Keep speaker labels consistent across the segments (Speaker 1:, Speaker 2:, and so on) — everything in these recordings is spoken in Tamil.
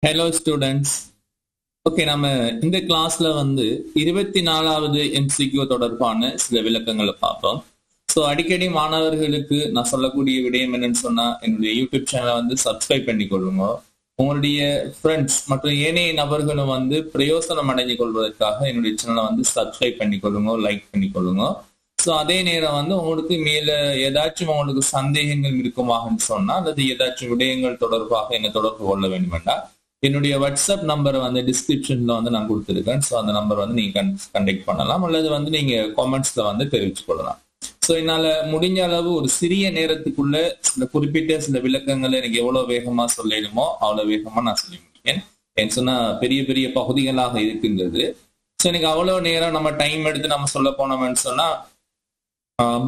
Speaker 1: Hello students. ஓகே, நம்ம இந்த கிளாஸ்ல வந்து 24வது MCQ தொடர்பான சில விளக்கங்களை பார்ப்போம். ஸோ அடிக்கடி மாணவர்களுக்கு நான் சொல்லக்கூடிய விடயம் என்னன்னு சொன்னா, என்னுடைய யூடியூப் சேனலை வந்து சப்ஸ்கிரைப் பண்ணி கொள்ளுங்க. உங்களுடைய ஃப்ரெண்ட்ஸ் மற்றும் ஏனைய நபர்களும் வந்து பிரயோசனம் அடைஞ்சு கொள்வதற்காக என்னுடைய சேனலை வந்து சப்ஸ்கிரைப் பண்ணி கொள்ளுங்க, லைக் பண்ணி கொள்ளுங்க. ஸோ அதே நேரம் வந்து உங்களுக்கு மேல ஏதாச்சும் உங்களுக்கு சந்தேகங்கள் இருக்குமான்னு சொன்னா, அல்லது ஏதாச்சும் விடயங்கள் தொடர்பாக என்ன தொடர்பு கொள்ள வேண்டும் என்றால் என்னுடைய வாட்ஸ்அப் நம்பரை வந்து டிஸ்கிரிப்ஷன்ல வந்து நான் கொடுத்துருக்கேன். ஸோ அந்த நம்பர் வந்து நீங்க கண்டெக்ட் பண்ணலாம், அல்லது வந்து நீங்க காமெண்ட்ஸ்ல வந்து தெரிவிச்சு கொள்ளலாம். ஸோ என்னால முடிஞ்ச அளவு ஒரு சிறிய நேரத்துக்குள்ள சில குறிப்பிட்ட சில விளக்கங்களை எனக்கு எவ்வளவு வேகமா சொல்லிடுமோ அவ்வளவு வேகமா நான் சொல்லி முடியும். ஏன்னு சொன்னா பெரிய பெரிய பகுதிகளாக இருக்கின்றது. ஸோ எனக்கு அவ்வளவு நேரம் நம்ம டைம் எடுத்து நம்ம சொல்ல போனோம்னு சொன்னா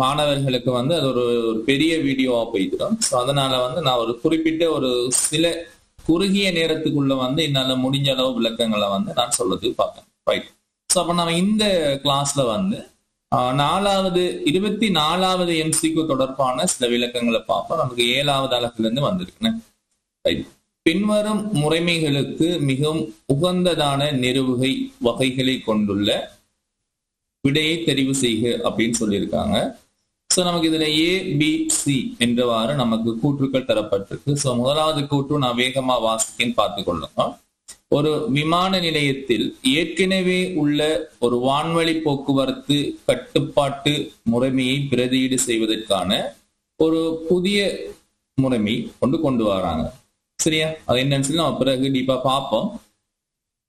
Speaker 1: மாணவர்களுக்கு வந்து அது ஒரு பெரிய வீடியோவா போயிடும். ஸோ அதனால வந்து நான் ஒரு குறிப்பிட்ட ஒரு சில குறுகிய நேரத்துக்குள்ள வந்து என்னால முடிஞ்ச அளவு விளக்கங்களை வந்து நான் சொல்றதுக்கு பார்ப்பேன். ரைட். ஸோ அப்ப நம்ம இந்த கிளாஸ்ல வந்து 24வது MCQ தொடர்பான சில விளக்கங்களை பார்ப்போம். நமக்கு 7வது அலகுல இருந்து வந்திருக்குன்னு. ரைட். பின்வரும் முறைமைகளுக்கு மிகவும் உகந்ததான நிறுவுகை வகைகளை கொண்டுள்ள விடையை தெரிவு செய்க அப்படின்னு சொல்லியிருக்காங்க. ஸோ நமக்கு இதுல ABC என்றவாறு நமக்கு கூற்றுக்கள் தரப்பட்டிருக்கு. ஸோ முதலாவது கூற்று நான் வேகமா வாசிக்கன்னு பார்த்து கொள்ளுங்க. ஒரு விமான நிலையத்தில் ஏற்கனவே உள்ள ஒரு வான்வழி போக்குவரத்து கட்டுப்பாட்டு முறைமையை பிரதியீடு செய்வதற்கான ஒரு புதிய முறைமை கொண்டு வராங்க. சரியா? அது என்னன்னு சொல்லி நம்ம பிறகு டீப்பா பார்ப்போம்.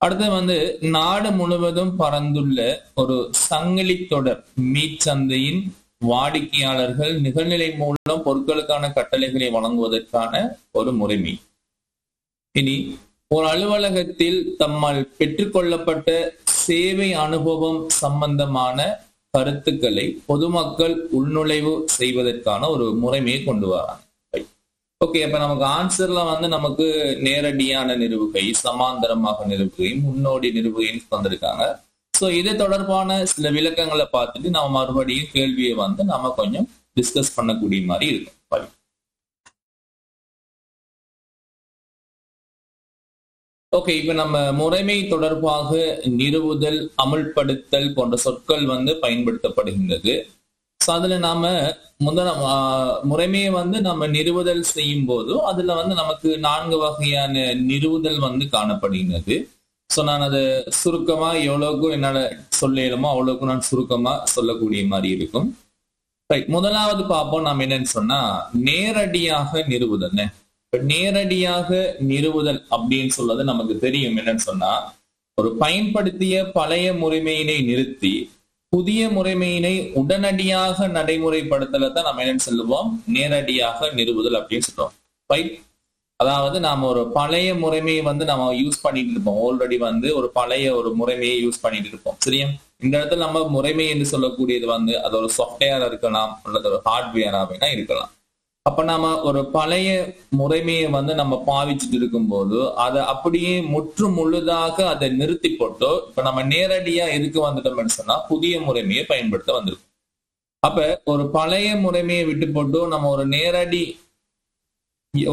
Speaker 1: அடுத்து வந்து நாடு முழுவதும் பறந்துள்ள ஒரு சங்கிலி தொடர் மீச்சந்தையின் வாடிக்கையாளர்கள் நிகழ்நிலை மூலம் பொருட்களுக்கான கட்டளைகளை வழங்குவதற்கான ஒரு முறைமை. இனி ஒரு அலுவலகத்தில் தம்மால் பெற்றுக்கொள்ளப்பட்ட சேவை அனுபவம் சம்பந்தமான கருத்துக்களை பொதுமக்கள் உள்நுழைவு செய்வதற்கான ஒரு முறைமையை கொண்டு வராங்க. ஓகே, அப்ப நமக்கு ஆன்சர்ல வந்து நமக்கு நேரடியான நிறுவுகை, சமாந்தரமாக நிறுவுகை, முன்னோடி நிறுவுகைன்னு தந்திருக்காங்க. ஸோ இது தொடர்பான சில விளக்கங்களை பார்த்துட்டு நம்ம மறுபடியும் கேள்வியை வந்து நம்ம கொஞ்சம் டிஸ்கஸ் பண்ணக்கூடிய மாதிரி இருக்கும். ஓகே, இப்ப நம்ம முறைமை தொடர்பாக நிறுவுதல், அமுல்படுத்தல் போன்ற சொற்கள் வந்து பயன்படுத்தப்படுகின்றது. ஸோ அதுல நாம முறைமையை வந்து நம்ம நிறுவுதல் செய்யும் போது அதுல வந்து நமக்கு 4 வகையான நிறுவுதல் வந்து காணப்படுகின்றது. ஸோ நான் அதை சுருக்கமா எவ்வளவுக்கும் என்னால சொல்லலுமோ அவ்வளவுக்கும் நான் சுருக்கமா சொல்லக்கூடிய மாதிரி இருக்கும். ரைட். முதலாவது பார்ப்போம் நாம் என்னன்னு சொன்னா நேரடியாக நிறுவுதல். நேரடியாக நிறுவுதல் அப்படின்னு சொல்றது நமக்கு தெரியும். என்னன்னு சொன்னா ஒரு பயன்படுத்திய பழைய முறைமையினை நிறுத்தி புதிய முறைமையினை உடனடியாக நடைமுறைப்படுத்தல தான் நம்ம என்னன்னு சொல்லுவோம், நேரடியாக நிறுவுதல் அப்படின்னு சொல்லுவோம். ரைட். அதாவது நாம ஒரு பழைய முறைமையை வந்து நம்ம யூஸ் பண்ணிட்டு இருப்போம். ஆல்ரெடி வந்து ஒரு பழைய ஒரு முறைமையை யூஸ் பண்ணிட்டு இருப்போம். சரியா? இந்த இடத்துல நம்ம முறைமை என்று சொல்லக்கூடியது வந்து அது ஒரு சாஃப்ட்வேரா இருக்கலாம், அல்லது ஒரு ஹார்ட்வேரா இருக்கலாம். அப்ப நம்ம ஒரு பழைய முறைமையை வந்து நம்ம பாவிச்சுட்டு இருக்கும் போது அதை அப்படியே முற்று முழுதாக அதை நிறுத்தி போட்டோ இப்ப நம்ம நேரடியா எதுக்கு வந்துட்டோம்னு சொன்னா புதிய முறைமையை பயன்படுத்த வந்திருக்கும். அப்ப ஒரு பழைய முறைமையை விட்டு போட்டு நம்ம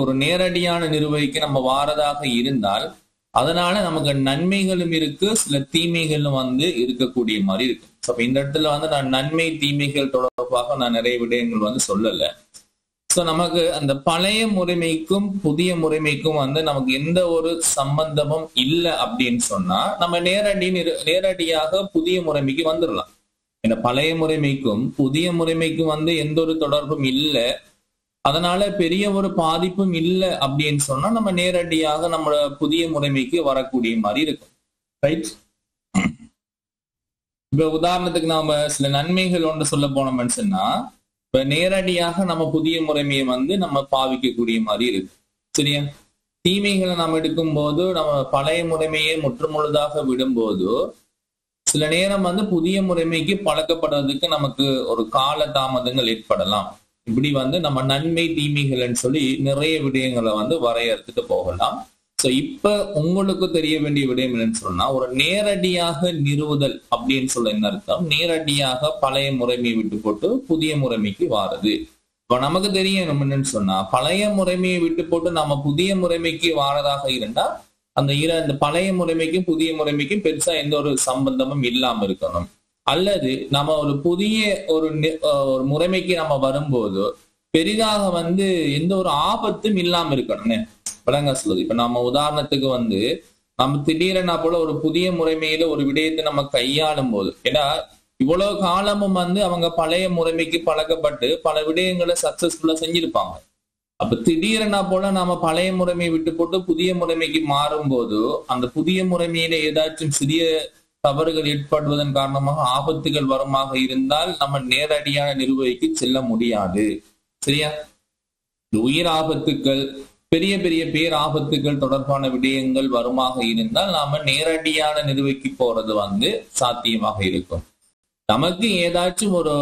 Speaker 1: ஒரு நேரடியான நிறுவகைக்கு நம்ம வாரதாக இருந்தால் அதனால நமக்கு நன்மைகளும் இருக்கு, சில தீமைகளும் வந்து இருக்கக்கூடிய மாதிரி இருக்கு. அப்ப இந்த இடத்துல வந்து நான் நன்மை தீமைகள் தொடர்பாக நான் நிறைய விடயங்கள் வந்து சொல்லல. ஸோ நமக்கு அந்த பழைய முறைமைக்கும் புதிய முறைமைக்கும் வந்து நமக்கு எந்த ஒரு சம்பந்தமும் இல்லை அப்படின்னு சொன்னா நம்ம நேரடியாக புதிய முறைமைக்கு வந்துடலாம். இந்த பழைய முறைமைக்கும் புதிய முறைமைக்கும் வந்து எந்த ஒரு தொடர்பும் இல்லை, அதனால பெரிய ஒரு பாதிப்பும் இல்லை அப்படின்னு சொன்னா நம்ம நேரடியாக நம்ம புதிய முறைமைக்கு வரக்கூடிய மாதிரி இருக்கும். ரைட். இப்ப உதாரணத்துக்கு நாம சில நன்மைகள் ஒன்று சொல்ல போனோம்னு சொன்னா இப்ப நேரடியாக நம்ம புதிய முறைமையை வந்து நம்ம பாவிக்கக்கூடிய மாதிரி இருக்கு. சரியா? தீமைகளை நம்ம எடுக்கும் போது நம்ம பழைய முறைமையை முற்றுமுழுதாக விடும்போது சில நேரம் வந்து புதிய முறைமைக்கு பழக்கப்படுறதுக்கு நமக்கு ஒரு கால தாமதங்கள் ஏற்படலாம். இப்படி வந்து நம்ம நன்மை தீமைகள்னு சொல்லி நிறைய விடயங்களை வந்து வரையறுத்துட்டு போகலாம். ஸோ இப்ப உங்களுக்கு தெரிய வேண்டிய விடயம் என்னன்னு சொன்னா ஒரு நேரடியாக நிறுவுதல் அப்படின்னு சொல்ல என்ன அர்த்தம், நேரடியாக பழைய முறைமையை விட்டு போட்டு புதிய முறைமைக்கு வாரது. இப்ப நமக்கு தெரியும் என்னன்னு சொன்னா பழைய முறைமையை விட்டு போட்டு நம்ம புதிய முறைமைக்கு வாரதாக இருந்தா அந்த பழைய முறைமைக்கும் புதிய முறைமைக்கும் பெருசா எந்த ஒரு சம்பந்தமும் இல்லாம இருக்கணும். அல்லது நம்ம ஒரு புதிய ஒரு முறைமைக்கு நம்ம வரும்போது பெரிதாக எந்த ஒரு ஆபத்தும் இல்லாம இருக்கணும்னு விளங்க சொல்லுது. இப்ப நம்ம உதாரணத்துக்கு நம்ம திடீரென போல ஒரு புதிய முறைமையில ஒரு விடயத்தை நம்ம கையாளும் போது, ஏன்னா இவ்வளவு காலமும் அவங்க பழைய முறைமைக்கு பழக்கப்பட்டு பல விடயங்களை சக்சஸ்ஃபுல்லா செஞ்சிருப்பாங்க. அப்ப திடீரென போல நாம பழைய முறைமையை விட்டு போட்டு புதிய முறைமைக்கு மாறும் போது அந்த புதிய முறைமையில ஏதாச்சும் சிறிய தவறுகள் ஏற்படுவதன் காரணமாக ஆபத்துகள் வருமாக இருந்தால் நம்ம நேரடியான நிர்வகிக்கு செல்ல முடியாது. சரியா? உயிர் ஆபத்துக்கள், பெரிய பெரிய பேர் ஆபத்துகள் தொடர்பான விடயங்கள் வருமாக இருந்தால் நாம நேரடியான நிர்வகிக்கு போறது சாத்தியமாக இருக்கும். நமக்கு ஏதாச்சும் ஒரு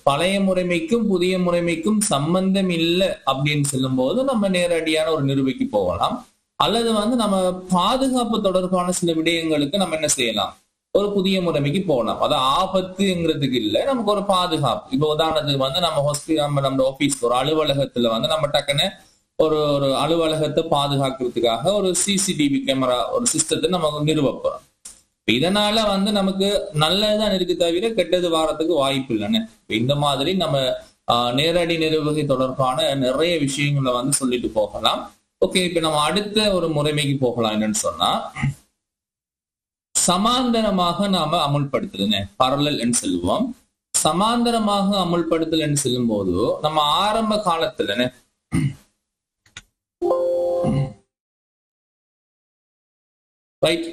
Speaker 1: பழைய முறைமைக்கும் புதிய முறைமைக்கும் சம்பந்தம் இல்லை அப்படின்னு சொல்லும் போது நம்ம நேரடியான ஒரு நிர்வகிக்கு போகலாம். அல்லது நம்ம பாதுகாப்பு தொடர்பான சில விடயங்களுக்கு நம்ம என்ன செய்யலாம், ஒரு புதிய முறைமைக்கு போகலாம். அது ஆபத்துங்கிறதுக்கு இல்லை, நமக்கு ஒரு பாதுகாப்பு. இப்ப உதாரணத்துக்கு நம்ம ஹாஸ்பிட்டல், நம்ம ஆபீஸ், ஒரு அலுவலகத்துல நம்ம டக்குன்னு ஒரு அலுவலகத்தை பாதுகாக்கிறதுக்காக ஒரு சிசிடிவி கேமரா ஒரு சிஸ்டத்தை நம்ம நிறுவப்போம். இதனால நமக்கு நல்லதுதான் இருக்கு தவிர கெட்டது வாரத்துக்கு வாய்ப்பு இல்லைன்னு. இந்த மாதிரி நம்ம நேரடி நிர்வகை தொடர்பான நிறைய விஷயங்களை சொல்லிட்டு போகலாம். ஓகே, இப்ப நம்ம அடுத்த ஒரு முறைமைக்கு போகலாம். என்னன்னு சொன்னா, சமாந்தரமாக நாம அமுல்படுத்துறதுன்னு பரலல் என்று சொல்லுவோம். சமாந்தரமாக அமுல்படுத்தல் என்று சொல்லும் போது நம்ம ஆரம்ப காலத்துல ரைட்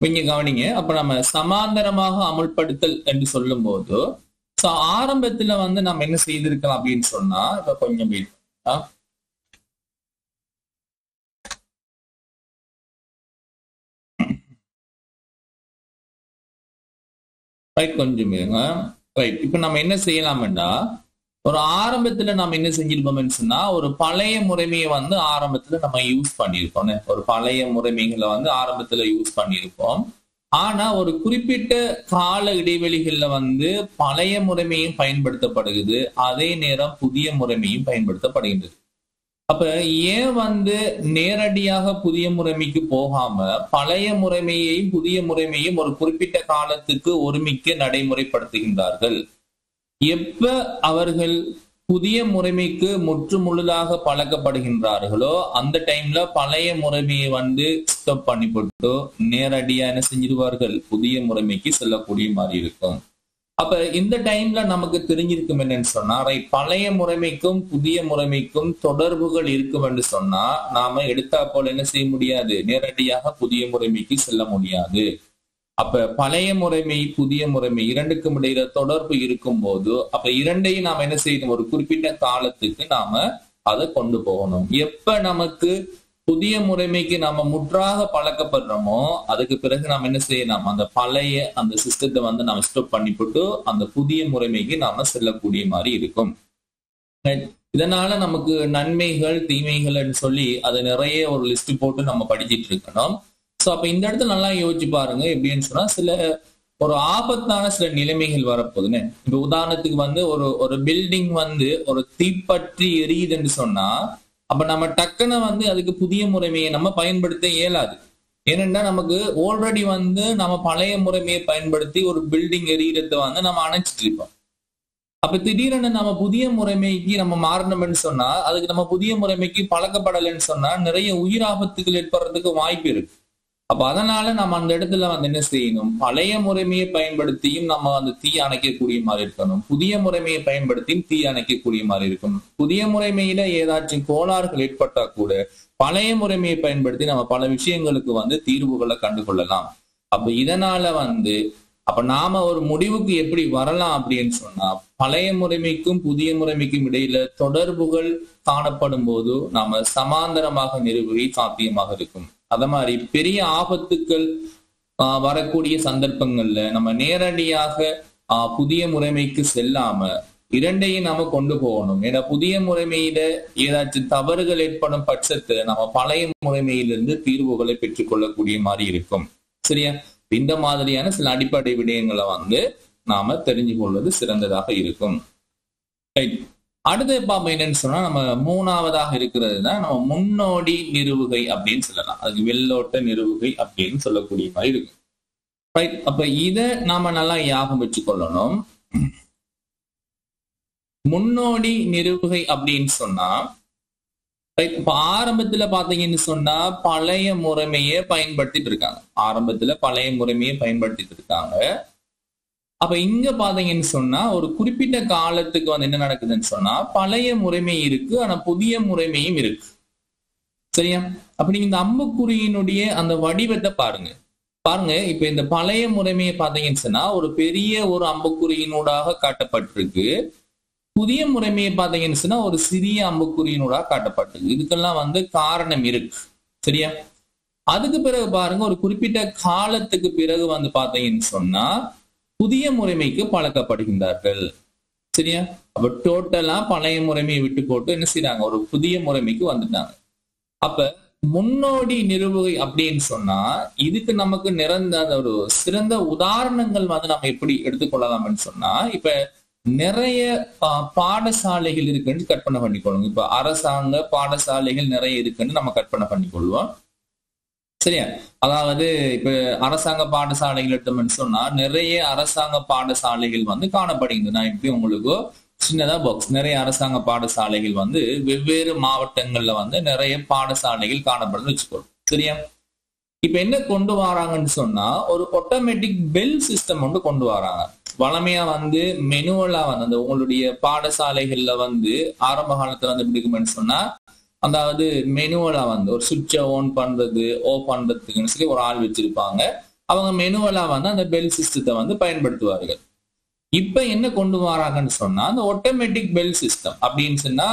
Speaker 1: கொஞ்சம் கவனிங்க. அப்ப நம்ம சமாந்தரமாக அமுல்படுத்தல் என்று சொல்லும் போது ஆரம்பத்துல நம்ம என்ன செய்திருக்கலாம் அப்படின்னு சொன்னா, இப்ப கொஞ்சம் ரைட் கொஞ்சம் இருங்க. ரைட், இப்ப நம்ம என்ன செய்யலாம்டா, ஒரு ஆரம்பத்துல நம்ம என்ன செஞ்சிருப்போம்னு சொன்னா, ஒரு பழைய முறைமையை ஆரம்பத்துல நம்ம யூஸ் பண்ணியிருப்போம். ஒரு பழைய முறைமைகளை ஆரம்பத்துல யூஸ் பண்ணியிருப்போம். ஆனா ஒரு குறிப்பிட்ட கால இடைவெளிகள்ல பழைய முறைமையும் பயன்படுத்தப்படுகிறது, அதே நேரம் புதிய முறைமையும் பயன்படுத்தப்படுகின்றது. அப்ப ஏன் நேரடியாக புதிய முறைமைக்கு போகாம பழைய முறைமையையும் புதிய முறைமையும் ஒரு குறிப்பிட்ட காலத்துக்கு ஒருமிக்க நடைமுறைப்படுத்துகின்றார்கள்? எப்ப அவர்கள் புதிய முறைமைக்கு முற்று முழுதாக பழக்கப்படுகின்றார்களோ அந்த டைம்ல பழைய முறைமையை ஸ்டாப் பண்ணி போட்டு நேரடியா என்ன செஞ்சிருவார்கள், புதிய முறைமைக்கு செல்லக்கூடிய மாதிரி இருக்கும். அப்ப இந்த டைம்ல நமக்கு தெரிஞ்சிருக்கும் என்னன்னு சொன்னா, பழைய முறைமைக்கும் புதிய முறைமைக்கும் தொடர்புகள் இருக்கும் என்று சொன்னா நாம எடுத்தா போல என்ன செய்ய முடியாது, நேரடியாக புதிய முறைமைக்கு செல்ல முடியாது. அப்ப பழைய முறைமை புதிய முறைமை இரண்டுக்கும் இடையில தொடர்பு இருக்கும் போது அப்ப இரண்டையும் நாம என்ன செய்யணும், ஒரு குறிப்பிட்ட காலத்துக்கு நாம அதை கொண்டு போகணும். எப்ப நமக்கு புதிய முறைமைக்கு நாம முற்றாக பழக்கப்படுறோமோ அதுக்கு பிறகு நாம என்ன செய்யலாம், அந்த பழைய அந்த சிஸ்டத்தை நாம ஸ்டாப் பண்ணி போட்டு அந்த புதிய முறைமைக்கு நாம செல்லக்கூடிய மாதிரி இருக்கும். இதனால நமக்கு நன்மைகள் தீமைகள் சொல்லி அதை நிறைய ஒரு லிஸ்ட் போட்டு நம்ம படிச்சிட்டு இருக்கணும். சோ அப்ப இந்த இடத்துல நல்லா யோசிச்சு பாருங்க. எப்படின்னு சொன்னா, ஒரு ஆபத்தான சில நிலைமைகள் வரப்போகுதுன்னு. இப்ப உதாரணத்துக்கு ஒரு பில்டிங் ஒரு தீப்பற்றி எரியுதுன்னு சொன்னா அப்ப நம்ம டக்குன்னு அதுக்கு புதிய முறைமையை நம்ம பயன்படுத்த இயலாது. ஏனென்றா நமக்கு ஆல்ரெடி நம்ம பழைய முறைமையை பயன்படுத்தி ஒரு பில்டிங் எரியறதை நம்ம அணைச்சிட்டு இருக்கோம். அப்ப திடீரென நம்ம புதிய முறைமைக்கு நம்ம மாறணும்னு சொன்னா, அதுக்கு நம்ம புதிய முறைமைக்கு பழக்கப்படலைன்னு சொன்னா நிறைய உயிர் ஆபத்துகள் ஏற்படுறதுக்கு வாய்ப்பு இருக்கு. அப்ப அதனால நம்ம அந்த இடத்துல என்ன செய்யணும், பழைய முறைமையை பயன்படுத்தியும் நம்ம தீ அணைக்கக்கூடிய மாதிரி இருக்கணும், புதிய முறைமையை பயன்படுத்தியும் தீ அணைக்கக்கூடிய மாதிரி இருக்கணும். புதிய முறைமையில ஏதாச்சும் கோளாறுகள் ஏற்பட்டா கூட பழைய முறைமையை பயன்படுத்தி நம்ம பல விஷயங்களுக்கு தீர்வுகளை கண்டுகொள்ளலாம். அப்ப இதனால அப்ப நாம ஒரு முடிவுக்கு எப்படி வரலாம் அப்படின்னு சொன்னா, பழைய முறைமைக்கும் புதிய முறைமைக்கும் இடையில தொடர்புகள் காணப்படும் போது நாம சமாந்தரமாக நிறுவி சாத்தியமாக இருக்கும். அத மாதிரி பெரிய ஆபத்துக்கள் வரக்கூடிய சந்தர்ப்பங்கள்ல நம்ம நேரடியாக புதிய முறைமைக்கு செல்லாம இரண்டையும் நாம கொண்டு போகணும். ஏன்னா புதிய முறைமையில ஏதாச்சும் தவறுகள் ஏற்படும் பட்சத்தை நம்ம பழைய முறைமையிலிருந்து தீர்வுகளை பெற்றுக்கொள்ளக்கூடிய மாதிரி இருக்கும். சரியா? இந்த மாதிரியான சில அடிப்படை விடயங்களை நாம தெரிஞ்சு கொள்வது சிறந்ததாக இருக்கும். அடுத்து பாப்போம் என்னன்னு சொன்னா நம்ம மூணாவதாக இருக்கிறது தான் நம்ம முன்னோடி நிறுவுகை அப்படின்னு சொல்லலாம். அதுக்கு வெள்ளோட்ட நிறுவுகை அப்படின்னு சொல்லக்கூடிய மாதிரி இருக்கும். ரைட், அப்ப இத நாம நல்லா ஞாபகம் வச்சுக்கொள்ளணும். முன்னோடி நிறுவுகை அப்படின்னு சொன்னா இப்ப ஆரம்பத்துல பாத்தீங்கன்னு சொன்னா பழைய முறைமையை பயன்படுத்திட்டு இருக்காங்க. அப்ப இங்க பாத்தீங்கன்னு சொன்னா ஒரு குறிப்பிட்ட காலத்துக்கு வந்து என்ன நடக்குதுன்னு சொன்னா பழைய முறைமை இருக்கு, ஆனா புதிய முறைமையும் இருக்கு. சரியா? அப்ப நீங்க இந்த அம்புக்குறியினுடைய அந்த வடிவத்தை பாருங்க. இப்ப இந்த பழைய முறைமையை பாத்தீங்கன்னு சொன்னா ஒரு பெரிய ஒரு அம்புக்குறியினூடாக காட்டப்பட்டிருக்கு. புதிய முறைமையை பாத்தீங்கன்னு சொன்னா ஒரு சிறிய அம்புக்குறியினூடாக காட்டப்பட்டிருக்கு. இதுக்கெல்லாம் வந்து காரணம் இருக்கு. சரியா? அதுக்கு பிறகு பாருங்க, ஒரு குறிப்பிட்ட காலத்துக்கு பிறகு வந்து பாத்தீங்கன்னு சொன்னா புதிய முறைமைக்கு பழக்கப்படுகின்றார்கள். சரியா? அப்ப டோட்டலா பழைய முறைமையை விட்டு போட்டு என்ன செய்யறாங்க, ஒரு புதிய முறைமைக்கு வந்துட்டாங்க. அப்ப முன்னோடி நிறுவுகை அப்படின்னு சொன்னா இதுக்கு நமக்கு நிறந்த ஒரு சிறந்த உதாரணங்கள் வந்து நம்ம எப்படி எடுத்துக்கொள்ளலாம்னு சொன்னா, இப்ப நிறைய பாடசாலைகள் இருக்குன்னு கற்பனை பண்ணிக்கொள்ளுங்க. இப்ப அரசாங்க பாடசாலைகள் நிறைய இருக்குன்னு நம்ம கற்பனை பண்ணிக்கொள்வோம். சரியா? அதாவது இப்ப அரசாங்க பாடசாலைகள் எடுத்தோம்னு சொன்னா நிறைய அரசாங்க பாடசாலைகள் வந்து காணப்படுகின்றன. நான் இப்படி உங்களுக்கு சின்னதா பாக்ஸ், நிறைய அரசாங்க பாடசாலைகள் வந்து வெவ்வேறு மாவட்டங்கள்ல வந்து நிறைய பாடசாலைகள் காணப்படுதுன்னு வச்சுக்கோங்க. சரியா? இப்ப என்ன கொண்டு வராங்கன்னு சொன்னா ஒரு ஆட்டோமேட்டிக் பெல் சிஸ்டம் வந்து கொண்டு வராங்க. வளமையா வந்து மெனுவலா வந்து அந்த உங்களுடைய பாடசாலைகள்ல வந்து ஆரம்ப காலத்துல வந்து எப்படி இருக்குன்னு சொன்னா அதாவது மெனுவலா வந்து ஒரு சுவிட்சை ஆன் பண்றது ஆஃப் பண்றதுக்குன்னு சொல்லி ஒரு ஆள் வச்சிருப்பாங்க. அவங்க மெனுவலா வந்து அந்த பெல் சிஸ்டத்தை வந்து பயன்படுத்துவார்கள். இப்ப என்ன கொண்டு வராங்கன்னு சொன்னா அந்த ஆட்டோமேட்டிக் பெல் சிஸ்டம் அப்படின்னு சொன்னா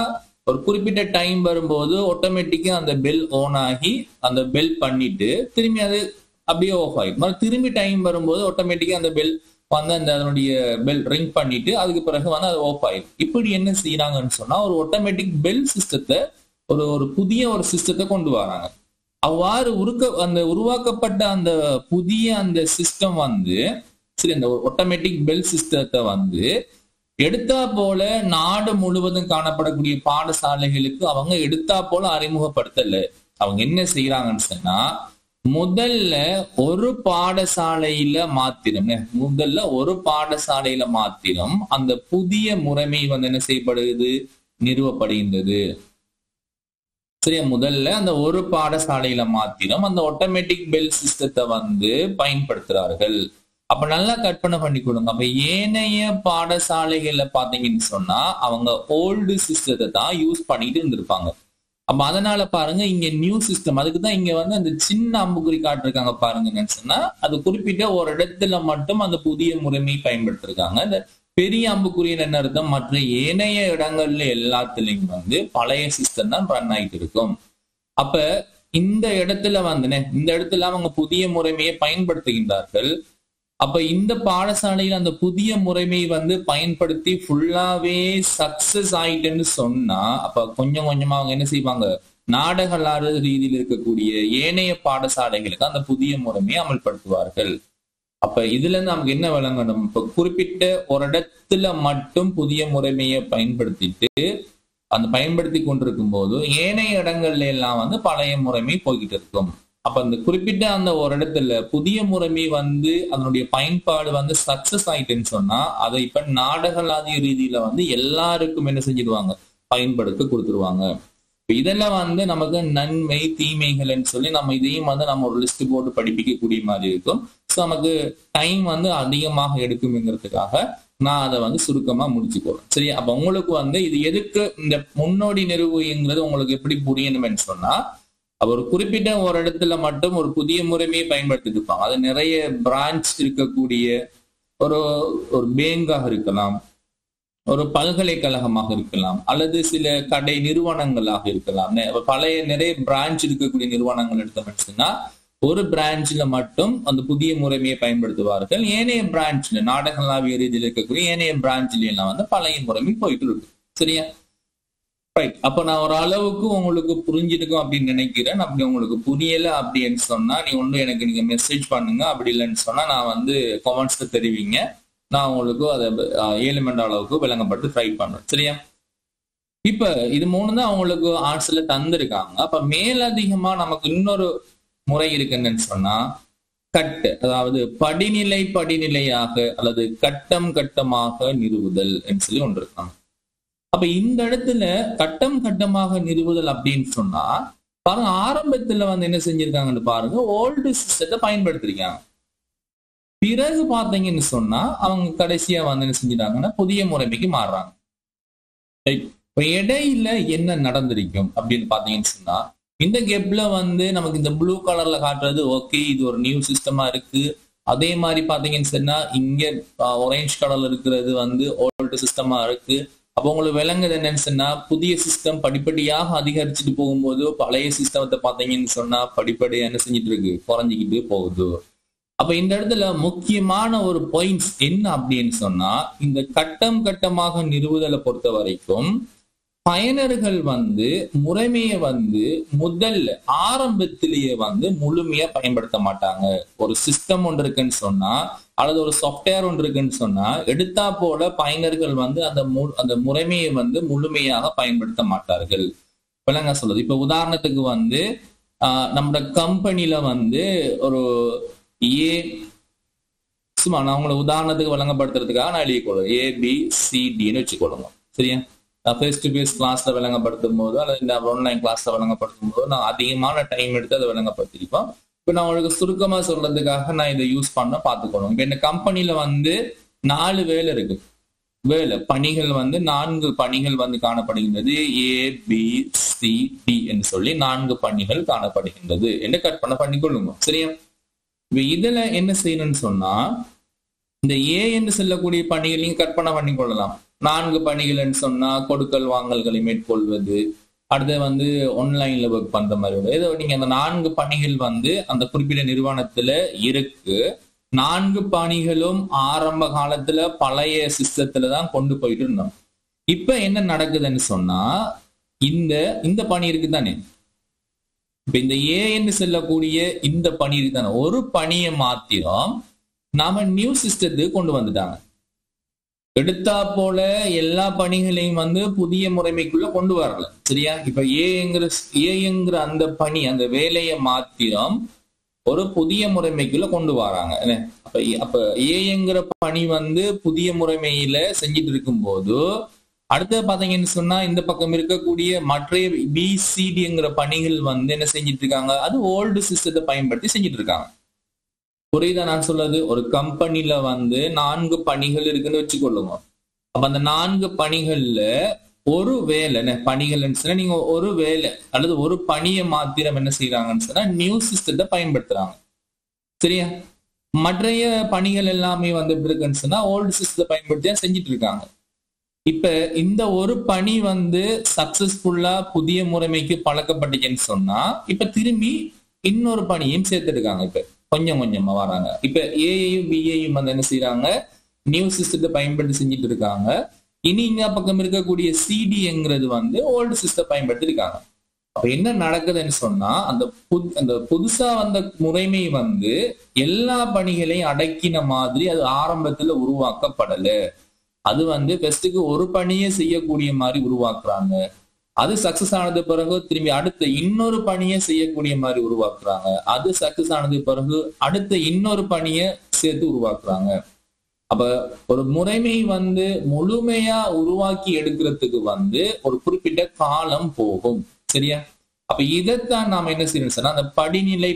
Speaker 1: ஒரு குறிப்பிட்ட டைம் வரும்போது ஆட்டோமேட்டிக்கா அந்த பெல் ஆன் ஆகி அந்த பெல் பண்ணிட்டு திரும்பி அது அப்படியே ஆஃப் ஆகிடும். திரும்பி டைம் வரும்போது ஆட்டோமேட்டிக்கா அந்த பெல் வந்து அந்த அதனுடைய பெல் ரிங் பண்ணிட்டு அதுக்கு பிறகு வந்து அது ஆஃப் ஆயிடும். இப்படி என்ன செய்யறாங்கன்னு சொன்னா ஒரு ஆட்டோமேட்டிக் பெல் சிஸ்டத்தை ஒரு புதிய ஒரு சிஸ்டத்தை கொண்டு வராங்க. அவ்வாறு உருவாக்கப்பட்ட அந்த புதிய அந்த சிஸ்டம் வந்து சரி அந்த ஆட்டோமேட்டிக் பெல் சிஸ்டத்தை வந்து எடுத்தா போல நாடு முழுவதும் காணப்படக்கூடிய பாடசாலைகளுக்கு அவங்க எடுத்தா போல அறிமுகப்படுத்தல. அவங்க என்ன செய்யறாங்கன்னு சொன்னா முதல்ல ஒரு பாடசாலையில மாத்திரம் அந்த புதிய முறைமை வந்து என்ன செய்யப்படுகிறது, நிறுவப்படுகின்றது. சரியா? முதல்ல அந்த ஒரு பாடசாலையில மாத்திரம் அந்த ஆட்டோமேட்டிக் பெல் சிஸ்டத்தை வந்து பயன்படுத்துறார்கள். அப்ப நல்லா கற்பனை பண்ணி கொடுங்க. அப்ப ஏனைய பாடசாலைகள்ல பாத்தீங்கன்னு சொன்னா அவங்க ஓல்டு சிஸ்டத்தை தான் யூஸ் பண்ணிட்டு இருந்திருப்பாங்க. அப்ப அதனால பாருங்க இங்க நியூ சிஸ்டம், அதுக்குதான் இங்க வந்து அந்த சின்ன அம்புக்குறி காட்டிருக்காங்க பாருங்கன்னு சொன்னா அது குறிப்பிட்ட ஒரு இடத்துல மட்டும் அந்த புதிய முறைமை பயன்படுத்திருக்காங்க. இந்த பெரிய அம்புக்குறியின் என்ன அர்த்தம், மற்ற ஏனைய இடங்கள்ல எல்லாத்துலயும் வந்து பழைய சிஸ்டம் தான் ரன் ஆயிட்டு இருக்கும். அப்ப இந்த இடத்துல அவங்க புதிய முறைமையை பயன்படுத்துகின்றார்கள். அப்ப இந்த பாடசாலையில் அந்த புதிய முறைமை வந்து பயன்படுத்தி ஃபுல்லாவே சக்சஸ் ஆயிட்டுன்னு சொன்னா அப்ப கொஞ்சம் கொஞ்சமா அவங்க என்ன செய்வாங்க, நாடகலாறு ரீதியில் இருக்கக்கூடிய ஏனைய பாடசாலைகளுக்கு அந்த புதிய முறைமையை அமல்படுத்துவார்கள். அப்ப இதுல இருந்து நமக்கு என்ன விளங்கணும், இப்ப குறிப்பிட்ட ஒரு இடத்துல மட்டும் புதிய முறைமையை பயன்படுத்தி கொண்டிருக்கும் போது ஏனைய இடங்கள்ல எல்லாம் வந்து பழைய முறைமை போய்கிட்டு இருக்கும். அப்ப அந்த குறிப்பிட்ட அந்த ஒரு இடத்துல புதிய முறைமை வந்து அதனுடைய பயன்பாடு வந்து சக்சஸ் ஆயிட்டுன்னு சொன்னா அதை இப்ப நாடகலாதிய ரீதியில வந்து எல்லாருக்கும் என்ன செஞ்சிடுவாங்க, பயன்படுத்த கொடுத்துருவாங்க. இதெல்லாம் வந்து நமக்கு நன்மை தீமைகள்னு சொல்லி நம்ம இதையும் வந்து நம்ம ஒரு லிஸ்ட் போட்டு படிப்பிக்கக்கூடிய மாதிரி இருக்கும். ஸோ நமக்கு டைம் வந்து அதிகமாக எடுக்கும்ங்கிறதுக்காக நான் அதை வந்து சுருக்கமா முடிச்சுக்கோறேன். சரி, அப்ப உங்களுக்கு வந்து இது எதுக்கு இந்த முன்னோடி நிறுவுங்கிறது உங்களுக்கு எப்படி புரியணும்னு சொன்னா ஒரு குறிப்பிட்ட ஒரு இடத்துல மட்டும் ஒரு புதிய முறைமையை பயன்படுத்திட்டு இருப்பாங்க. அது நிறைய பிரான்ச் இருக்கக்கூடிய ஒரு பேங்காக இருக்கலாம், ஒரு பல்கலைக்கழகமாக இருக்கலாம், அல்லது சில கடை நிறுவனங்களாக இருக்கலாம். நிறைய பிரான்ச் இருக்கக்கூடிய நிறுவனங்கள் எடுத்தோம்னா ஒரு பிரான்ச்ல மட்டும் அந்த புதிய முறைமையை பயன்படுத்துவார்கள். ஏனைய பிரான்ச்ல நாடகளாவிய ரீதியில் இருக்கக்கூடிய ஏனைய பிரான்ச்ல எல்லாம் வந்து பழைய முறைமை போயிட்டு இருக்கு. சரியா? ரைட். அப்ப நான் ஒரு அளவுக்கு உங்களுக்கு புரிஞ்சிருக்கும் அப்படின்னு நினைக்கிறேன். அப்படி உங்களுக்கு புரியல அப்படின்னு சொன்னா நீங்க மெசேஜ் பண்ணுங்க. அப்படி இல்லைன்னு சொன்னா நான் வந்து கமெண்ட்ஸ்ல தெரிவிங்க. நான் உங்களுக்கு அதை 7 மணி அளவுக்கு விளங்கப்பட்டு ட்ரை பண்ணுவேன். சரியா? இப்ப இது மூணு தான் அவங்களுக்கு ஆர்ட்ஸ்ல தந்திருக்காங்க. அப்ப மேலதிகமா நமக்கு இன்னொரு முறை இருக்கு என்னன்னு சொன்னா கட்டு, அதாவது படிநிலை படிநிலையாக அல்லது கட்டம் கட்டமாக நிறுவுதல் என்று சொல்லி ஒன்று இருக்காங்க. அப்ப இந்த இடத்துல கட்டம் கட்டமாக நிறுவுதல் அப்படின்னு சொன்னா பாருங்க, ஆரம்பத்துல வந்து என்ன செஞ்சிருக்காங்கன்னு பாருங்க, ஓல்டு சிஸ்டத்தை பயன்படுத்திருக்காங்க. பிறகு பாத்தீங்கன்னு சொன்னா அவங்க கடைசியா வந்து என்ன செஞ்சிட்டாங்கன்னா புதிய முறைமைக்கு மாறுறாங்க. இப்ப இடையில என்ன நடந்திருக்கும் அப்படின்னு பாத்தீங்கன்னு சொன்னா இந்த கேப்ல வந்து நமக்கு இந்த ப்ளூ கலர்ல காட்டுறது ஓகே, இது ஒரு நியூ சிஸ்டமா இருக்கு. அதே மாதிரி பாத்தீங்கன்னு சொன்னா இங்க ஆரஞ்சு கலர்ல இருக்கிறது வந்து ஓல்டு சிஸ்டமா இருக்கு. அப்போ உங்களுக்கு விளங்குது என்னன்னு சொன்னா புதிய சிஸ்டம் படிப்படியாக அதிகரிச்சுட்டு போகும்போது பழைய சிஸ்டத்தை பாத்தீங்கன்னு சொன்னா படிப்படியா என்ன செஞ்சுட்டு இருக்கு, குறைஞ்சிக்கிட்டு போகுது. அப்ப இந்த இடத்துல முக்கியமான ஒரு பாயிண்ட்ஸ் என்ன அப்படின்னு சொன்னா இந்த கட்டம் கட்டமாக நிறுவுதலை பொறுத்த வரைக்கும் பயனர்கள் வந்து முறைமையை வந்து முதல்ல ஆரம்பத்திலேயே வந்து முழுமையா பயன்படுத்த மாட்டாங்க. ஒரு சிஸ்டம் ஒன்று இருக்குன்னு சொன்னா அல்லது ஒரு சாஃப்ட்வேர் ஒன்று இருக்குன்னு சொன்னா எடுத்தா போல பயனர்கள் வந்து அந்த முறைமையை வந்து முழுமையாக பயன்படுத்த மாட்டார்கள். விளங்க சொல்லுது. இப்ப உதாரணத்துக்கு வந்து நம்ம கம்பெனில வந்து ஒரு சும்மா நான் உங்களை உதாரணத்துக்கு வழங்கப்படுத்துறதுக்காக நான் எழுதிக்கொள்ளும் ABCDன்னு வச்சுக்கொள்ளுங்க. சரியா? ஃபேஸ் டு ஃபேஸ் கிளாஸ்ல விளங்கப்படுத்தும் போது அல்லது இந்த ஆன்லைன் கிளாஸ்ல விளங்கப்படுத்தும் போது நான் அதிகமான டைம் எடுத்து அதை விளங்கப்படுத்திருப்போம். இப்போ நான் உங்களுக்கு சுருக்கமா சொல்றதுக்காக நான் இதை யூஸ் பண்ண பார்த்துக்கணும். இப்போ இந்த கம்பெனில வந்து 4 வேலை இருக்கு. பணிகள் வந்து 4 பணிகள் வந்து காணப்படுகின்றது. ABCD என்று சொல்லி 4 பணிகள் காணப்படுகின்றது என்று கற்பனை பண்ணிக்கொள்ளுங்க. சரியா? இப்ப இதுல என்ன செய்யணும்னு சொன்னா இந்த A என்று சொல்லக்கூடிய பணிகள் நீங்க கற்பனை பண்ணிக்கொள்ளலாம். 4 பணிகள் சொன்னா கொடுக்கல் வாங்கல்களை மேற்கொள்வது, அடுத்து வந்து ஆன்லைன்ல ஒர்க் பண்ற மாதிரி ஏதோ நீங்க அந்த 4 பணிகள் வந்து அந்த குறிப்பிட்ட நிறுவனத்துல இருக்கு. 4 பணிகளும் ஆரம்ப காலத்துல பழைய சிஸ்டத்துலதான் கொண்டு போயிட்டு இருந்தோம். இப்ப என்ன நடக்குதுன்னு சொன்னா இந்த பணி இருக்கு தானே, இப்ப இந்த A என்று சொல்லக்கூடிய இந்த பணி இருக்கு தானே, ஒரு பணியை மாத்திரம் நாம நியூ சிஸ்டத்துக்கு கொண்டு வந்துட்டாங்க. எடுத்தா போல எல்லா பணிகளையும் வந்து புதிய முறைமைக்குள்ள கொண்டு வரல. சரியா? இப்ப ஏங்கிற அந்த பணி அந்த வேலையை மாத்திரம் ஒரு புதிய முறைமைக்குள்ள கொண்டு வராங்க. அப்ப ஏங்கிற பணி வந்து புதிய முறைமையில செஞ்சுட்டு இருக்கும் போது அடுத்த பாத்தீங்கன்னு சொன்னா இந்த பக்கம் இருக்கக்கூடிய மற்ற BCDங்கிற பணிகள் வந்து என்ன செஞ்சிட்டு இருக்காங்க, அது ஓல்டு சிஸ்டத்தை பயன்படுத்தி செஞ்சுட்டு இருக்காங்க. புரியுதா நான் சொல்றது? ஒரு கம்பெனில வந்து 4 பணிகள் இருக்குன்னு வச்சுக்கொள்ளுங்க. அப்ப அந்த 4 பணிகள்ல ஒரு வேலை பணிகள்னு சொன்னா நீங்க ஒரு வேலை அல்லது ஒரு பணியை மாத்திரம் என்ன செய்யறாங்கன்னு சொன்னா நியூ சிஸ்டத்தை பயன்படுத்துறாங்க. சரியா? மற்றைய பணிகள் எல்லாமே வந்து எப்படி இருக்குன்னு சொன்னா ஓல்டு சிஸ்டத்தை பயன்படுத்தி செஞ்சுட்டு இருக்காங்க. இப்ப இந்த ஒரு பணி வந்து சக்சஸ்ஃபுல்லா புதிய முறைமைக்கு பழக்கப்பட்டுச்சுன்னு சொன்னா இப்ப திரும்பி இன்னொரு பணியும் சேர்த்துருக்காங்க. இப்ப கொஞ்சம் கொஞ்சமா வராங்க. இப்ப ஏயும் பிஏயும் வந்து என்ன செய்யறாங்க, நியூ சிஸ்டத்தை பயன்படுத்தி செஞ்சுட்டு இருக்காங்க. இனி இங்க பக்கம் இருக்கக்கூடிய சிடிங்கிறது வந்து ஓல்டு சிஸ்டம் பயன்படுத்தி இருக்காங்க. அப்ப என்ன நடக்குதுன்னு சொன்னா அந்த புதுசா வந்த முறைமை வந்து எல்லா பணிகளையும் அடக்கின மாதிரி அது ஆரம்பத்துல உருவாக்கப்படல. அது வந்து பெஸ்ட்டுக்கு ஒரு பணியை செய்யக்கூடிய மாதிரி உருவாக்குறாங்க. அது சக்சஸ் ஆனது பிறகு திரும்பி அடுத்த இன்னொரு பணியை செய்யக்கூடிய மாதிரி உருவாக்குறாங்க. அது சக்சஸ் ஆனது பிறகு அடுத்த இன்னொரு பணியை சேர்த்து உருவாக்குறாங்க. அப்ப ஒரு முறைமை வந்து முழுமையா உருவாக்கி எடுக்கிறதுக்கு வந்து ஒரு குறிப்பிட்ட காலம் போகும். சரியா? அப்ப இதைத்தான் நாம என்ன செய்யணும் சொன்னா அந்த படிநிலை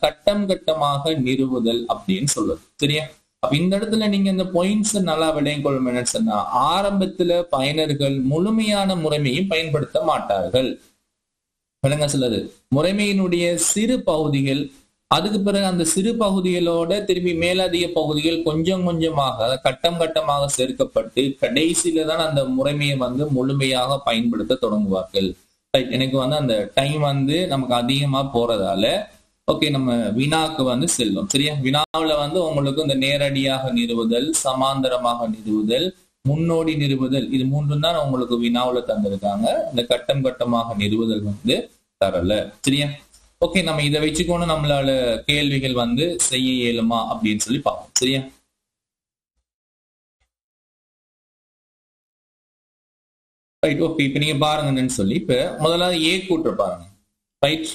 Speaker 1: கட்டம் கட்டமாக நிறுவுதல் அப்படின்னு சொல்றது. சரியா? அப்ப இந்த இடத்துல நீங்க இந்த பாயிண்ட்ஸ் நல்லா விளையங்கொள்ளும் என்னன்னு சொன்னா ஆரம்பத்துல பயனர்கள் முழுமையான முறைமையும் பயன்படுத்த மாட்டார்கள். விளங்க சொல்லுது. முறைமையினுடைய சிறு பகுதிகள், அதுக்கு பிறகு அந்த சிறு பகுதிகளோட திரும்பி மேலதிக பகுதிகள் கொஞ்சம் கொஞ்சமாக கட்டம் கட்டமாக சேர்க்கப்பட்டு கடைசியில தான் அந்த முறைமையை வந்து முழுமையாக பயன்படுத்த தொடங்குவார்கள். எனக்கு வந்து அந்த டைம் வந்து நமக்கு அதிகமா போறதால ஓகே நம்ம வினாக்கு வந்து செல்லும். சரியா? வினாவுல வந்து உங்களுக்கு இந்த நேரடியாக நிறுவுதல், சமாந்தரமாக நிறுவுதல், முன்னோடி நிறுவுதல், இது 3 தான் உங்களுக்கு வினாவுல தந்திருக்காங்க. இந்த கட்டம் கட்டமாக நிறுவுதல் வந்து தரல. சரியா? ஓகே, நம்ம இதை வச்சுக்கோன்னு நம்மளால கேள்விகள் வந்து செய்ய இயலுமா அப்படின்னு சொல்லி பார்ப்போம். சரியா? ரைட். ஓகே, இப்ப நீங்க பாருங்கன்னு சொல்லி இப்ப முதலாவது ஏ கூற்று பாருங்க. ரைட்.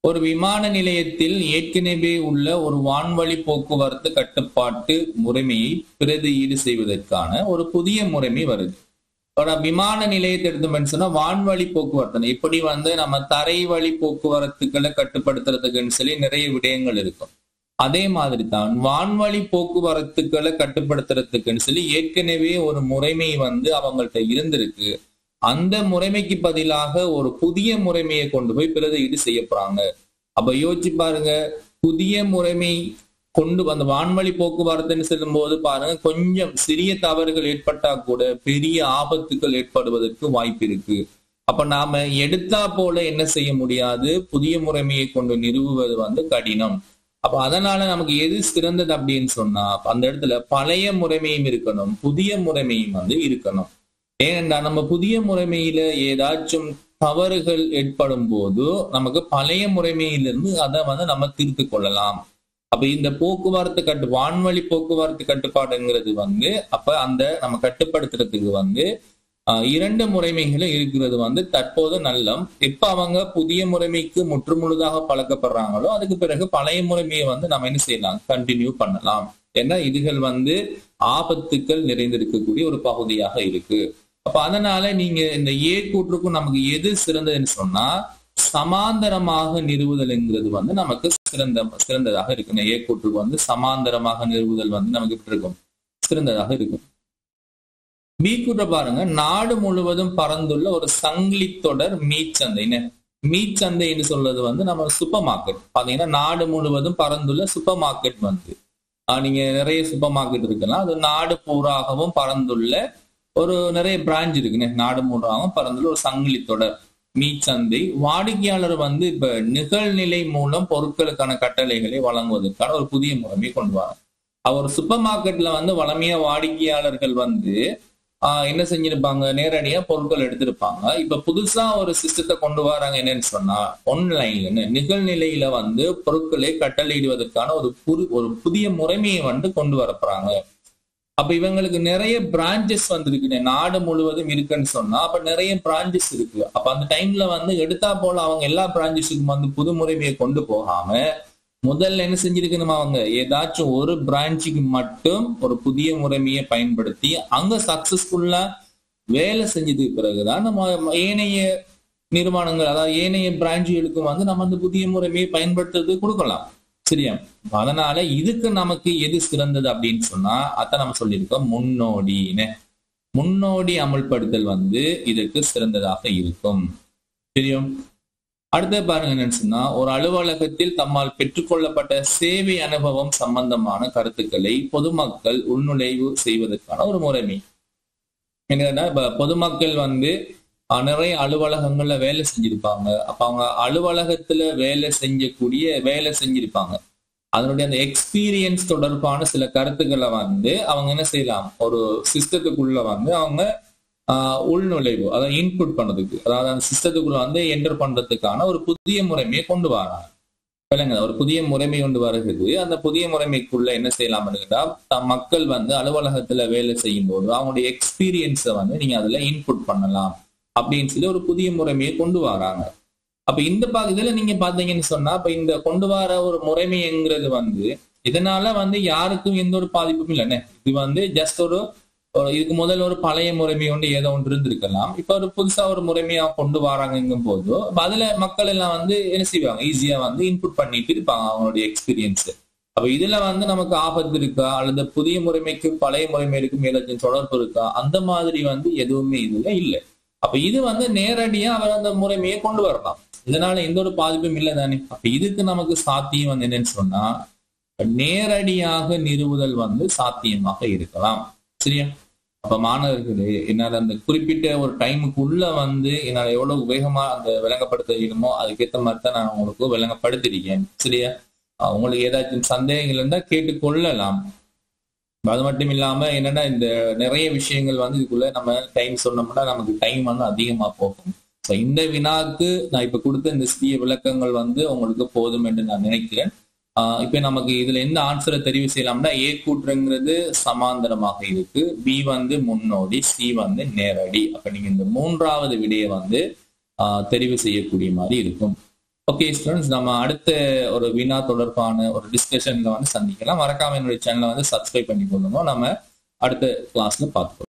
Speaker 1: ஒரு விமான நிலையத்தில் ஏற்கனவே உள்ள ஒரு வான்வழி போக்குவரத்து கட்டுப்பாட்டு முறைமையை பிரதியீடு செய்வதற்கான ஒரு புதிய முறைமை வருது. விமான நிலையத்தை எடுத்தோம்னு சொன்னா வான்வழி போக்குவரத்து எப்படி நம்ம தரை வழி போக்குவரத்துக்களை கட்டுப்படுத்துறதுக்குன்னு சொல்லி நிறைய விடயங்கள் இருக்கும். அதே மாதிரி தான் வான்வழி போக்குவரத்துக்களை கட்டுப்படுத்துறதுக்குன்னு சொல்லி ஏற்கனவே ஒரு முறைமை அவங்கள்ட்ட இருந்திருக்கு. அந்த முறைமைக்கு பதிலாக ஒரு புதிய முறைமையை கொண்டு போய் பிரதியீடு செய்ய போறாங்க. அப்ப யோசிச்சு பாருங்க, புதிய முறைமை கொண்டு அந்த வான்வழி போக்குவரத்துன்னு சொல்லும் போது பாருங்க, கொஞ்சம் சிறிய தவறுகள் ஏற்பட்டா கூட பெரிய ஆபத்துக்கள் ஏற்படுவதற்கு வாய்ப்பு இருக்கு. அப்ப நாம எடுத்தா போல என்ன செய்ய முடியாது, புதிய முறைமையை கொண்டு நிறுவுவது கடினம். அப்ப அதனால நமக்கு எது சிறந்தது அப்படின்னு சொன்னா அந்த இடத்துல பழைய முறைமையும் இருக்கணும், புதிய முறைமையும் இருக்கணும். ஏனென்றா நம்ம புதிய முறைமையில ஏதாச்சும் தவறுகள் ஏற்படும் போது நமக்கு பழைய முறைமையிலிருந்து அதை நம்ம தீர்த்து கொள்ளலாம். அப்ப இந்த போக்குவரத்து வான்வழி போக்குவரத்து கட்டுப்பாடுங்கிறது அப்ப அந்த நம்ம கட்டுப்படுத்துறதுக்கு இரண்டு முறைமைகளும் இருக்கிறது தற்போது நல்லம். எப்ப அவங்க புதிய முறைமைக்கு முற்றுமுழுதாக பழக்கப்படுறாங்களோ அதுக்கு பிறகு பழைய முறைமையை நம்ம என்ன செய்யலாம், கண்டினியூ பண்ணலாம். ஏன்னா இதுகள் ஆபத்துக்கள் நிறைந்திருக்கக்கூடிய ஒரு பகுதியாக இருக்கு. அப்ப அதனால நீங்க இந்த ஏ கூற்றுக்கும் நமக்கு எது சிறந்ததுன்னு சொன்னா சமாந்தரமாக நிறுவுதல்ங்கிறது நமக்கு சிறந்ததாக இருக்கு. ஏ கூற்றுக்கு சமாந்தரமாக நிறுவுதல் நமக்கு எப்படி இருக்கும், சிறந்ததாக இருக்கும். பி கூற்ற பாருங்க, நாடு முழுவதும் பறந்துள்ள ஒரு சங்கிலி தொடர் மீச்சந்தை. மீச்சந்தைன்னு சொல்றது நம்ம சூப்பர் மார்க்கெட். பாத்தீங்கன்னா நாடு முழுவதும் பறந்துள்ள சூப்பர் மார்க்கெட் நீங்க நிறைய சூப்பர் மார்க்கெட் இருக்கலாம். அது நாடு பூராகவும் பறந்துள்ள ஒரு நிறைய பிரான்ச் இருக்குன்னு நாடு மூலமாகவும் பறந்துள்ள ஒரு சங்கிலி தொடர் மீச்சந்தை. வாடிக்கையாளர் இப்ப நிகழ்நிலை மூலம் பொருட்களுக்கான கட்டளைகளை வழங்குவதற்கான ஒரு புதிய முறைமையை கொண்டு வராங்க. அவர் சூப்பர் மார்க்கெட்ல வளமையா வாடிக்கையாளர்கள் என்ன செஞ்சிருப்பாங்க, நேரடியா பொருட்கள் எடுத்திருப்பாங்க. இப்ப புதுசா ஒரு சிஸ்டத்தை கொண்டு வராங்க. என்னன்னு சொன்னா ஆன்லைன்ல நிகழ்நிலையில பொருட்களை கட்டளையிடுவதற்கான ஒரு புதிய முறைமையை கொண்டு வரப்போறாங்க. அப்ப இவங்களுக்கு நிறைய பிரான்சஸ் இருக்கு, நாடு முழுவதும் இருக்குன்னு சொன்னா அப்ப நிறைய பிரான்சஸ் இருக்கு. அப்ப அந்த டைம்ல எடுத்தா போல அவங்க எல்லா பிரான்சஸுக்கும் புது முறைமையை கொண்டு போகாம முதல்ல என்ன செஞ்சிருக்கணும், அவங்க ஏதாச்சும் ஒரு பிரான்ச்சுக்கு மட்டும் ஒரு புதிய முறைமையை பயன்படுத்தி அங்க சக்சஸ்ஃபுல்லா வேலை செஞ்சதுக்கு பிறகுதான் நம்ம ஏனைய நிறுவனங்கள் அதாவது ஏனைய பிரான்ச்சுகளுக்கும் நம்ம அந்த புதிய முறைமையை பயன்படுத்துறது கொடுக்கலாம். சரியா? அதனால இதுக்கு நமக்கு எது சிறந்தது அப்படின்னு சொன்னா அதான் நம்ம சொல்லியிருக்கோம், முன்னோடி அமல்படுத்தல் இதற்கு சிறந்ததாக இருக்கும். தெரியும்? அடுத்த பாருங்க என்னன்னு சொன்னா, ஒரு அலுவலகத்தில் தம்மால் பெற்றுக்கொள்ளப்பட்ட சேவை அனுபவம் சம்பந்தமான கருத்துக்களை பொதுமக்கள் உள்நுழைவு செய்வதற்கான ஒரு முறைமை. என்னன்னா இப்ப பொதுமக்கள் நிறைய அலுவலகங்கள்ல வேலை செஞ்சிருப்பாங்க. அப்ப அவங்க அலுவலகத்துல வேலை செஞ்சிருப்பாங்க. அதனுடைய அந்த எக்ஸ்பீரியன்ஸ் தொடர்பான சில கருத்துக்களை அவங்க என்ன செய்யலாம், ஒரு சிஸ்டத்துக்குள்ள அவங்க உள்நுழைவு அதாவது இன்புட் பண்ணதுக்கு, அதாவது அந்த சிஸ்டத்துக்குள்ள என்டர் பண்றதுக்கான ஒரு புதிய முறைமையை கொண்டு வராங்க. ஒரு புதிய முறைமை கொண்டு வருகிறது. அந்த புதிய முறைமைக்குள்ள என்ன செய்யலாம் கேட்டா, மக்கள் அலுவலகத்துல வேலை செய்யும் போது அவங்களுடைய எக்ஸ்பீரியன்ஸை நீங்க அதுல இன்புட் பண்ணலாம் அப்படின்னு சொல்லி ஒரு புதிய முறைமையை கொண்டு வராங்க. அப்ப இந்த இதுல நீங்க பாத்தீங்கன்னு சொன்னா இப்ப இந்த கொண்டு வர ஒரு முறைமைங்கிறது இதனால யாருக்கும் எந்த ஒரு பாதிப்பும் இல்லைன்னு. இது ஜஸ்ட் ஒரு இதுக்கு முதல்ல ஒரு பழைய முறைமை ஏதோ ஒன்று இருந்திருக்கலாம். இப்ப ஒரு புதுசா ஒரு முறைமையா கொண்டு வராங்கும் போது அதுல மக்கள் எல்லாம் என்ன செய்வாங்க, ஈஸியா இன்புட் பண்ணிட்டு இருப்பாங்க அவங்களுடைய எக்ஸ்பீரியன்ஸ். அப்ப இதுல நமக்கு ஆபத்து இருக்கா அல்லது புதிய முறைமைக்கும் பழைய முறைமைக்கும் ஏதாச்சும் தொடர்பு இருக்கா, அந்த மாதிரி எதுவுமே இதுல இல்லை. அப்ப இது நேரடியா அவர் அந்த முறைமையை கொண்டு வரலாம். இதனால எந்த ஒரு பாதிப்பும் இல்லை தானே. அப்ப இதுக்கு நமக்கு சாத்தியம் என்னன்னு சொன்னா நேரடியாக நிறுவுதல் சாத்தியமாக இருக்கலாம். சரியா? அப்ப மாணவர்களே, என்னால அந்த குறிப்பிட்ட ஒரு டைமுக்குள்ள என்னால எவ்வளவு வேகமா அந்த விளங்கப்படுத்த வேணுமோ அதுக்கேற்ற மாதிரி தான் நான் உங்களுக்கு விளங்கப்படுத்திருக்கேன். சரியா? உங்களுக்கு ஏதாச்சும் சந்தேகங்கள் இருந்தா கேட்டுக்கொள்ளலாம். அது மட்டும் இல்லாம என்னன்னா இந்த நிறைய விஷயங்கள் இதுக்குள்ள நம்ம டைம் சொன்னோம்னா நமக்கு டைம் அதிகமா போகும். இந்த வினாக்கு நான் இப்ப கொடுத்த இந்த சிறிய விளக்கங்கள் உங்களுக்கு போதும் என்று நான் நினைக்கிறேன். இப்ப நமக்கு இதுல எந்த ஆன்சரை தெரிவு செய்யலாம்னா ஏ கூற்றுங்கிறது சமாந்தரமாக இருக்கு, பி வந்து முன்னோடி, சி வந்து நேரடி. அப்ப நீங்க இந்த மூன்றாவது விடையை வந்து தெரிவு செய்யக்கூடிய மாதிரி இருக்கும். ஓகே ஸ்டூடெண்ட்ஸ், நம்ம அடுத்த ஒரு வினா தொடர்பான ஒரு டிஸ்கஷன்ல வந்து சந்திக்கலாம். மறக்காம என்னுடைய சேனலை வந்து சப்ஸ்கிரைப் பண்ணி கொள்ளுங்க. நம்ம அடுத்த கிளாஸ்ல பார்த்துக்கொள்ளலாம்.